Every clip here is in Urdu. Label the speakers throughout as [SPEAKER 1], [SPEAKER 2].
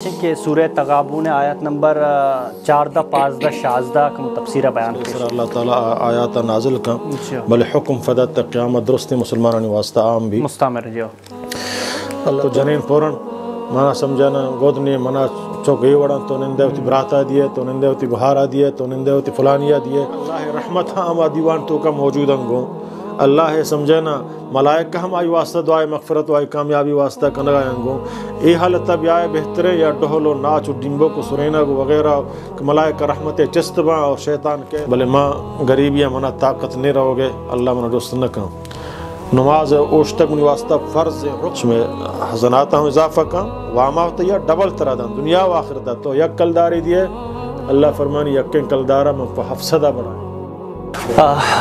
[SPEAKER 1] کہ سورہ تغابن آیت نمبر 14 15 16 کا تفسیر بیان
[SPEAKER 2] اللہ تعالیٰ آیات نازل کا بل حکم فدت قیامت درست مسلمانان واسطہ عام بھی
[SPEAKER 1] مستعمر جو
[SPEAKER 2] تو جنین پورن منا سمجھانا گودنی منا چوکئی وڑا تو نندے ہوتی براتا دیے تو نندے ہوتی بہارا دیے تو نندے ہوتی فلانیہ دیے اللہ رحمت ہم دیوان تو کا موجود انگوں اللہ سمجھنا ملائکہ ہم آئی واسطہ دعائے مغفرت و آئی کامیابی واسطہ کنگا انگوں ای حالت تب آئے بہترے یا ڈہلو ناچ و ڈمبو کو سرینا کو وغیرہ ملائکہ رحمت چستبا اور شیطان کے بلے ماں غریبیاں منا طاقت نہیں رہو گے اللہ منا دوست نہ کہاں نماز اوشتک منی واسطہ فرض رخش میں حسناتا ہوں اضافہ کا واما ہوتا یا ڈبل طرح دا دنیا و آخرتا تو یک کلداری دیے اللہ فرمانی یکن کلدارا من فحفظدہ بڑھائیں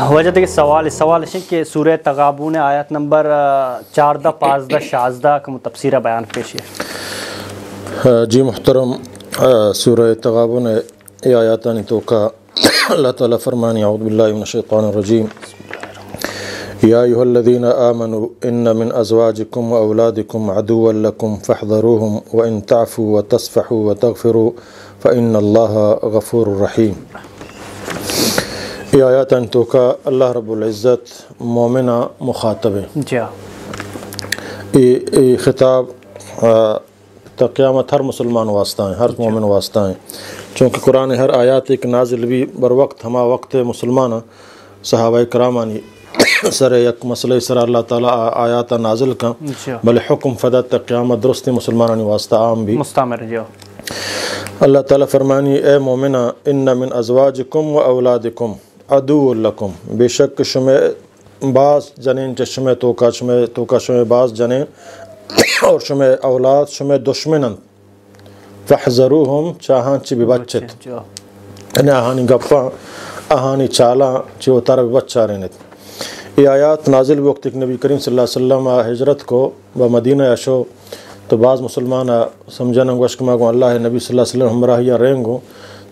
[SPEAKER 1] وجہ کہ سوال ہے کہ سورہ تغابن آیت نمبر 14 15 16 کا تفسیر بیان پیش ہے
[SPEAKER 2] جی محترم سورہ تغابن ای آیاتانی تو کا اللہ تعالیٰ فرمانی اعوذ باللہ من الشیطان الرجیم یا ایہا الذین آمنوا ان من ازواجکم و اولادکم عدوا لکم فاحذروہم وان تعفوا وتصفحوا وتغفروا فإن اللہ غفور رحیم یہ آیات تو کا اللہ رب العزت مومنہ مخاطب ہے یہ خطاب تا قیامت ہر مسلمان واسطہ ہیں ہر مومن واسطہ ہیں چونکہ قرآن ہر آیات ایک نازل بھی بر وقت ہما وقت مسلمان صحابہ کرامانی سر یک مسئلہ سر اللہ تعالیٰ آیات نازل کا بل حکم فدت قیامت درست مسلمانانی واسطہ عام بھی
[SPEAKER 1] مستعمر جو
[SPEAKER 2] اللہ تعالیٰ فرمانی اے مومنہ ان من ازواجکم و اولادکم عدو لکم بے شک شمع بعض جنین چشمے توکا شمع بعض جنین اور شمع اولاد شمع دشمنن فحذروہم چاہاں چی ببچت یعنی آہانی گپا آہانی چالا چی وہ تارا ببچا رہنت یہ آیات نازل وقت ایک نبی کریم صلی اللہ علیہ وسلم ہجرت کو بمدینہ یشو تو بعض مسلمان سمجھانا گوشکما کو اللہ نبی صلی اللہ علیہ وسلم ہمراہیہ رہیں گو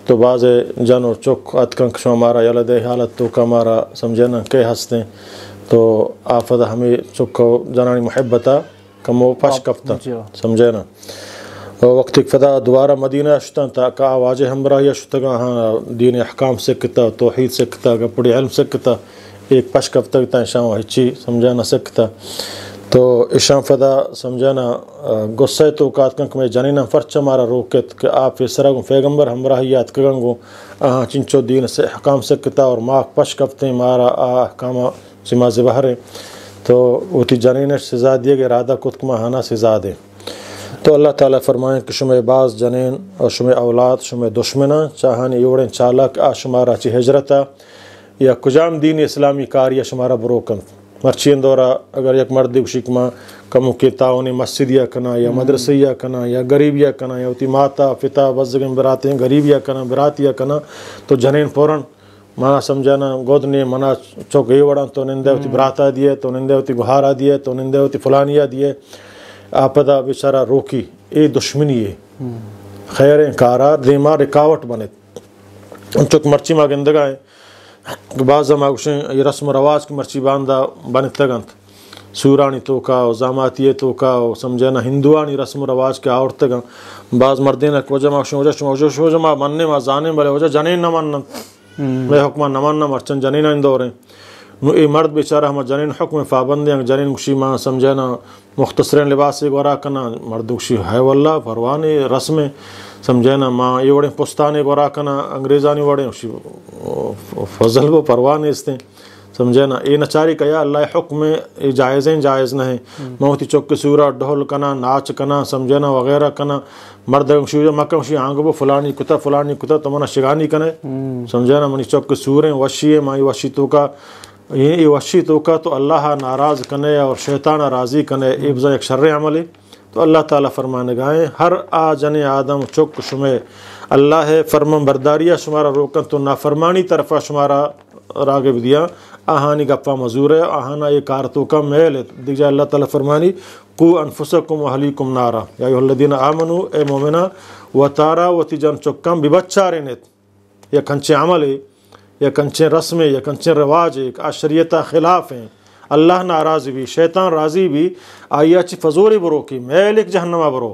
[SPEAKER 2] تو بعض جانو چک اتکنک شو ہمارا یلدے حالت تو کا ہمارا سمجھنا کہ ہستے تو آفد ہمیں چکو جانانی محبتا کمو پش کفتا سمجھنا وقت ایک فدا دوبارہ مدینہ شتا تا کا آواز ہمراہیہ شتا گا ہاں دین احکام سکتا توحید سکتا گپڑی علم سکتا ایک پش کفتا تا شام ہچی سمجھانا سکتا تو اشام فدا سمجھانا غصہ تو کاتکنک میں جنینہ فرچ مارا روکت کہ آپ فیسرہ گو پیغمبر ہمراہیات کگنگو چنچو دین سے حکام سکتا اور ماک پش کفتے مارا احکامہ چما زبہرے تو وہ تی جنینہ سزا دیے گے ارادہ کتکمہ ہانا سزا دے تو اللہ تعالیٰ فرمائیں کہ شمع بعض جنین اور شمع اولاد شمع دشمنہ چاہانی ایوڑیں چالاک شمارا چی ہجرتا یا کجام دین اسلامی کاریا شمارا بروکن مرچین دورہ اگر یک مرد شکما کمو کے تعاون مسجد یا کنا یا مدرسہ یا کنا یا غریب یا کنا یا ہوتی ماتا فتا بزگن براتے ہیں غریب یا کنا برات یا کنا تو جنین پورن منا سمجھانا گودنے منا چوکئی وڑا تو نندے ہوتی براتا دیے تو نندے ہوتی بہارا دیے تو نندے ہوتی فلانیہ دیے آپدا بیچارہ روکی اے دشمنی ہے خیر کارا دیما رکاوٹ بنے ان چوک مرچی ما گندگا ہے بعض ماگوشیں یہ رسم و رواج کی مرچی باندھا بنت لگنت سورانی تو کا زاماتی تو کا سمجھنا ہندوانی رسم و رواج کے آورت گا بعض مردین وجہ ماگوشیں وجہ ما مننے ما زانے بلے وجہ جنین نہ منن میں حکمہ نہ مننا مرچن جنین اندوریں نو اے مرد بیچارہ ہم جنین حکم پابند ہیں جنین گشی ما سمجھنا مختصرین لباس ایک ورا کنا مرد گشی ہے واللہ پروانے رسمیں سمجھنا ماں یہ وڑیں پستانے گورا کنا انگریزانی وڑیں فضل وہ پروانے استیں سمجھنا اے نچاری کیا اللہ حکم جائزیں جائز نہ ہیں موتی چوک سورا ڈھول کنا ناچ کنا سمجھنا وغیرہ کنا مرد شوجہ مکہ شی آنگو فلانی کتا تو منا شگانی کنے سمجھنا منی چوک سوریں وشی مائی وشی تو کا یہ وشی تو کا تو اللہ ناراض کنے اور شیطان راضی کنے ابزا ایک شر عملی تو اللہ تعالیٰ فرمانے گائیں ہر جن آدم چک شمع اللہ فرمان برداریہ شمارا روکن تو نافرمانی طرفہ شمارا راغب دیا آہانی گپا مزور ہے آہانا یہ کارتو کا میل ہے دیکھ جائے اللہ تعالیٰ فرمانی قو انفسکم و اہلیکم نارا یا ایہا الذین آمنو اے مومنہ و تارا و تجن چکم ببچا رہنت یا کنچے عمل ہے یا کنچے رسم ہے یا کنچے رواج ہے شریعتہ خلاف ہیں اللہ ناراض بھی شیطان راضی بھی آیا چی فضولی برو کی میلک جہنمہ برو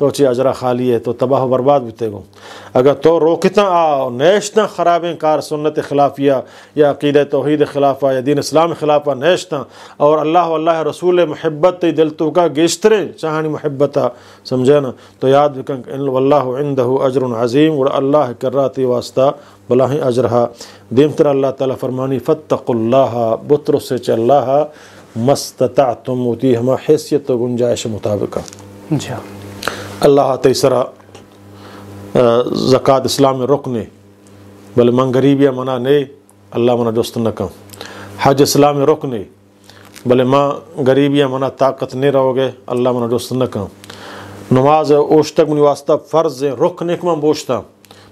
[SPEAKER 2] تو چی اجرا خالی ہے تو تباہ و برباد بیتے گو. اگر تو روکتا نیشتا خرابیں کار سنت خلافیہ یا عقیدہ توحید خلافہ یا دین اسلام خلافہ نیشتا اور اللہ واللہ رسول محبت تی دل تو کا گیشترے چاہانی محبتا سمجھے نا تو یاد بکن واللہ عندہ اجر عظیم اور اللہ کراتی واسطہ بلاہی اجرہا. دیم تر اللہ تعالیٰ فرمانی فاتقوا اللہ بطر سے چ اللہ مستطعتم ہوتی ہما حیثیت و گنجائش مطابق. اللہ تیسرا زکاة اسلام رکنے بل من غریبیا منا نے اللہ منا دوست نکم. حج اسلام رکنے بل ماں غریبیا منا طاقت نہیں رہو گے اللہ منا دوست نکم. نماز اوشتک منی واسطہ فرض رکنے کو من بوشتا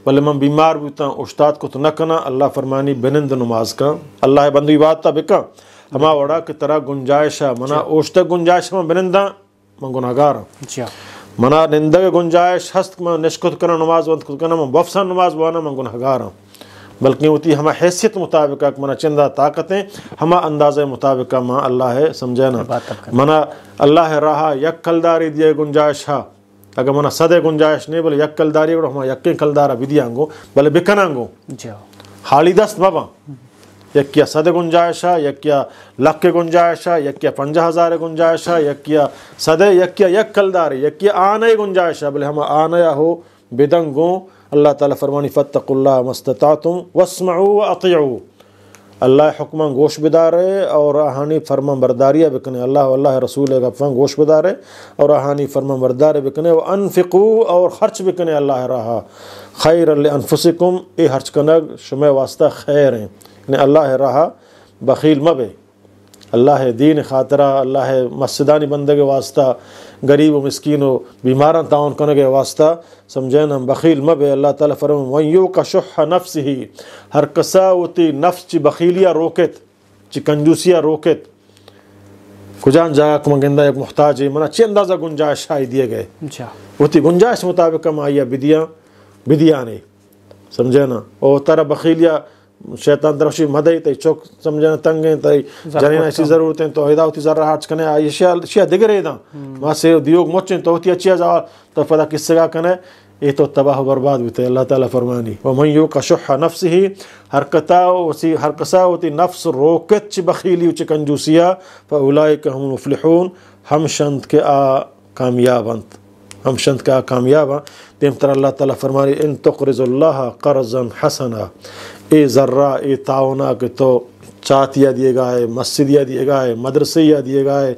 [SPEAKER 2] بلے من بیمار بیتا استاد کو تو نہ کنا اللہ فرمانی بنند نماز کا اللہ بندی بات تا بکا ہما وڑا کی طرح گنجائشہ منا اوشتک گنجائش من بنندہ من گناہگارا منا نندگ گنجائش ہست من نشکت کرنا نماز بند کت کرنا من بفسا نماز بوانا من گناہگارا بلکہ ہوتی ہما حیثیت مطابقہ منا چندہ طاقتیں ہما اندازہ مطابقہ ماں اللہ ہے سمجھینا منا اللہ راہا یک کلداری دیے گنجائش ہا اگر منا صدے گنجائش نہیں بلے یک کلداری وڑا ہما یکیں کلدارا بدیانگو بلے بکنانگو حالی دست بابا یک کیا صدے گنجائشا یک کیا لکھ گنجائشا یک کیا 50,000 گنجائشا یک کیا صدے یک کیا یک کلداری یک کیا آنے گنجائشا بلے ہما آنیا ہو بدنگو. اللہ تعالیٰ فرمانی فاتقوا اللہ مستطعتم واسمعوا واطیعوا اللہ حکمان گوش بدارے اور آہانی فرمان برداریہ بکنے اللہ واللہ رسول غفان گوش بدارے اور آہانی فرمان بردارے بکنے وانفقوا اور خرچ بکنے اللہ رہا خیر لانفسکم اے خرچ کنگ شمع واسطہ خیر ہیں یعنی اللہ رہا بخیل مبے اللہ دین خاطرہ اللہ مسجدانی بندے کے واسطہ غریب و مسکین و بیماران تعاون کرنے کے واسطہ سمجھیں ہم بخیل مبے. اللہ تعالیٰ فرمائے وَيُوقَ شُحَّ نَفْسِهِ ہر کسا ہوتی نفس چی بخیلیہ روکت چی کنجوسیہ روکت کجان جاگا کمانگندہ ایک محتاج ہے منا چی اندازہ گنجائش شاہی دیے گئے ہوتی گنجائش مطابق ہم آئیہ بدیانے سمجھیں نا اور ترہ بخیلیہ شیطان درفشی مدعی تی چوک سمجھنا تنگیں تی جنین ایسی ضرورتیں تو ایدہ ہوتی ذرہ ہاتھ کنے آئی شیعہ دگر ایدہ ماں سے دیوگ موچیں تو ہوتی اچھی آجا تو پتہ کس سے گا کنے یہ تو تباہ و برباد ہوتے اللہ تعالیٰ فرمانی وَمَنْ يُوقَ شُحَّ نَفْسِهِ ہر کسا ہوتی نفس روکت چی بخیلی چی کنجوسیہ فَأُولَئِكَ هُمُ الْمُفْلِحُونَ ہم شند کے کامیابند ہم شند کے کامیاباں. تیم تر اللہ تعالیٰ فرمانی ان تقرض اللہ قرضا حسنا اے ذرہ اے تعاونہ کہ تو چاتیہ دیے گائے مسجدیہ دیے گائے مدرسیہ دیے گائے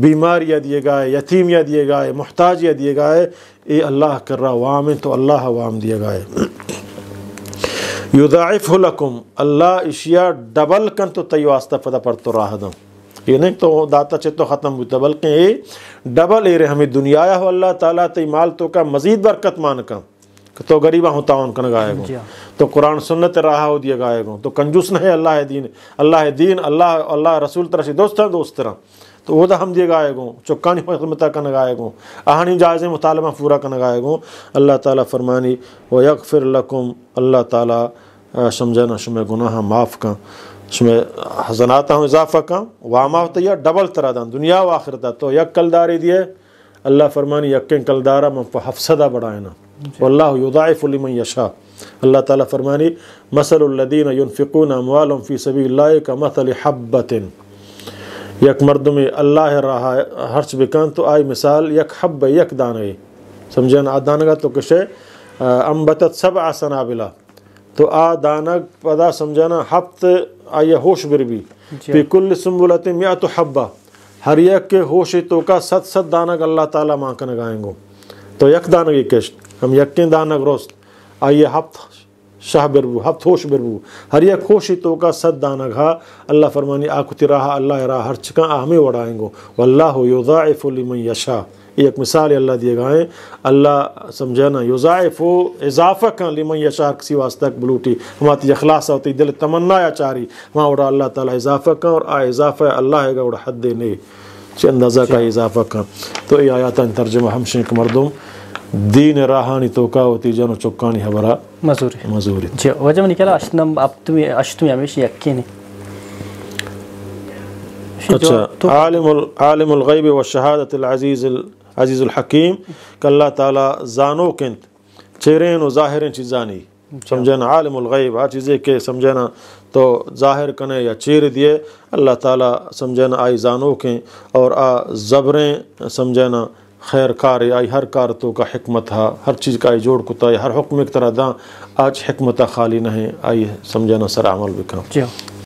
[SPEAKER 2] بیماریہ دیے گائے یتیمیہ دیے گائے محتاجیہ دیے گائے اے اللہ کر رہا وامن تو اللہ وام دیے گائے. یضاعف لکم اللہ اشیاء ڈبل کن تو تی واسطہ پتہ پر تو راہ دوں یہ نہیں تو داتا چتو ختم ہوتا بلکہ اے ڈبل اے رہے ہمیں دنیا ہو اللہ تعالیٰ تی مال تو کا مزید برکت مان کا تو غریبہ ہوتا ان کا گائے گو تو قرآن سنت راہ ہو دیا گائے گو تو کنجوس نہیں اللہ دین اللہ رسول طرح سے دوست طرح تو وہ دا ہم دیے گائے گو چکانی خدمتہ کا نگائے گو آہنی جائزیں مطالبہ پورا کا نگائے گو. اللہ تعالیٰ فرمانی وَيَغْفِرْ لَكُمْ اللہ تعالیٰ سمجھنا شمع گناہ معاف کا شمع حسناتہ اضافہ کا واما ہوتا یا ڈبل طرح دا دنیا و آخرتہ تو یک کلداری دیے اللہ فرمانی یکیں کلدارہ من فحفصدہ بڑھائنا واللہ یضاعف لمن یشاء. اللہ تعالیٰ فرمانی مثل الذین ينفقون اموالهم فی سبیل اللہ کمثل حبۃ یک مردم اللہ راہ ہرچ بکن تو آئی مثال یک حب یک دانے سمجھنا آ دانگا تو کشے انبتت 7 سنابلا تو آ دانگ پدا سمجھنا ہفت آئی ہوش بربی فی کل سنبلت 100 حبہ ہر یک کے ہوش تو کا 7 دانگ اللہ تعالیٰ ماں کا نگائیں گو تو یک دانگی کشت ہم یکیں دانگ روست آئیے ہفت شاہ بربو ہفت ہوش بربو ہر یک ہوشی تو کا 7 دانگ ہا اللہ فرمانی آکتی راہ اللہ راہ ہر چکا ہمیں وڑائیں گو واللہ یضاعف لمن یشاء. یہ ایک مثال اللہ دیے گائیں اللہ سمجھنا یضاعف اضافہ کا لمن یشاء کسی واسطہ بلوٹی ہماتی اخلاص ہوتی دل تمنا یا چاری وہاں وڑا اللہ تعالیٰ اضافہ کا اور آ اضافہ اللہ ہے گا وڑا حد نہیں چھ اندازہ کا اضافہ کا. تو یہ آیاتاں ترجمہ ہم شنک مردم دین راہانی توکا ہوتی جنو چکانی حبرا مزوری
[SPEAKER 1] جی وجہ میں نکلا اشتمی ہمیشہ یقینی.
[SPEAKER 2] اچھا عالم الغیب والشہادت العزیز عزیز الحکیم کہ اللہ تعالیٰ زانو کنت چیرین و ظاہرین چیزانی سمجھنا عالم الغیب آ چیزیں کہ سمجھنا تو ظاہر کنے یا چیر دیے اللہ تعالیٰ سمجھنا آئی زانو کیں اور آ زبریں سمجھنا خیر کار آئی ہر کار تو کا حکمت ہا ہر چیز کا آئی جوڑ کتا ہر حکم ایک طرح داں آج حکمت خالی نہیں آئی سمجھنا سر عمل بکا.